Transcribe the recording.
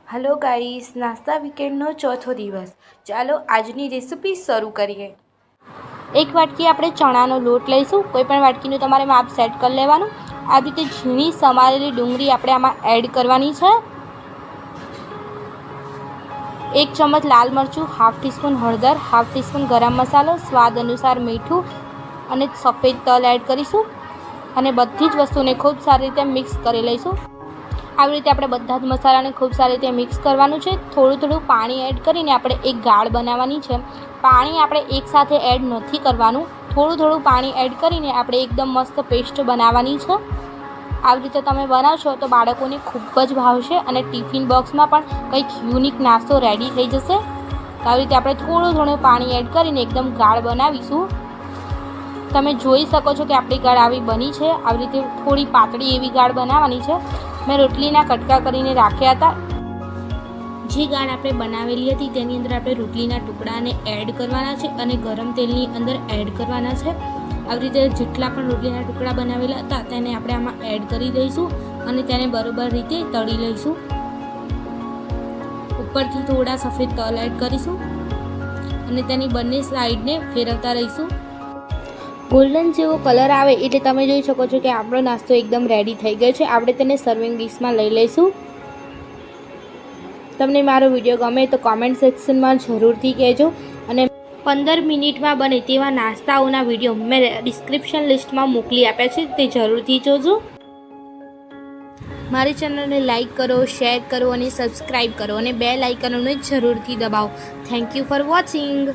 Hello guys, नास्ता वीकेंडનો ચોથો દિવસ। ચાલો આજની રેસિપી શરૂ કરીએ। એક વાટકી આપણે ચણાનો લોટ લઈશું। કોઈપણ વાટકીનું તમારે માપ સેટ કરી લેવાનું। આ રીતે ઝીણી સમારેલી ડુંગળી આપણે આમાં એડ કરવાની છે। 1 ચમચ લાલ મરચું, હાફ ટીસ્પૂન હળદર, હાફ ટીસ્પૂન ગરમ મસાલો, સ્વાદ અનુસાર મીઠું અને સફેદ તલ એડ કરીશું અને બધી જ વસ્તુને ખૂબ સારી રીતે મિક્સ કરી લઈશું। આવી રીતે આપણે બધા જ મસાલાને ખૂબ સારી રીતે મિક્સ કરવાનું છે। થોડું પાણી એડ કરીને આપણે એક ગાળ બનાવવાની છે। પાણી આપણે એકસાથે એડ નથી કરવાનું, થોડું પાણી એડ કરીને આપણે એકદમ મસ્ત પેસ્ટ બનાવવાની છે। આવી રીતે તમે બનાવશો તો બાળકોને ખૂબ જ ભાવશે અને ટિફિન બોક્સમાં પણ કંઈક યુનિક નાસ્તો રેડી થઈ જશે। આવી રીતે આપણે થોડું પાણી એડ કરીને એકદમ ગાળ બનાવીશું। તમે જોઈ શકો છો કે આપણી ગાળ આવી બની છે। આવી રીતે થોડી પાતળી એવી ગાળ બનાવવાની છે। મેં રોટલીના કટકા કરીને રાખ્યા હતા। જે ગાળ આપણે બનાવેલી હતી તેની અંદર આપણે રોટલીના ટુકડાને એડ કરવાના છે અને ગરમ તેલની અંદર એડ કરવાના છે। આવી રીતે જેટલા પણ રોટલીના ટુકડા બનાવેલા હતા તેને આપણે આમાં એડ કરી દઈશું અને તેને બરોબર રીતે તળી લઈશું। ઉપરથી થોડા સફેદ તલ એડ કરીશું અને તેની બંને સાઈડને ફેરવતા રહીશું। ગોલ્ડન જેવો કલર આવે એટલે તમે જોઈ શકો છો કે આપણો નાસ્તો એકદમ રેડી થઈ ગયો છે। આપણે તેને સર્વિંગ ડીશમાં લઈ લઈશું। તમને મારો વિડીયો ગમે તો કોમેન્ટ સેક્શનમાં જરૂરથી કહેજો અને 15 મિનિટમાં બને તેવા નાસ્તાઓના વિડીયો મેં ડિસ્ક્રિપ્શન લિસ્ટમાં મોકલી આપ્યા છે, તે જરૂરથી જોજો। મારી ચેનલને લાઈક કરો, શેર કરો અને સબસ્ક્રાઈબ કરો અને બેલ આઇકનને જરૂરથી દબાવો। Thank you for watching.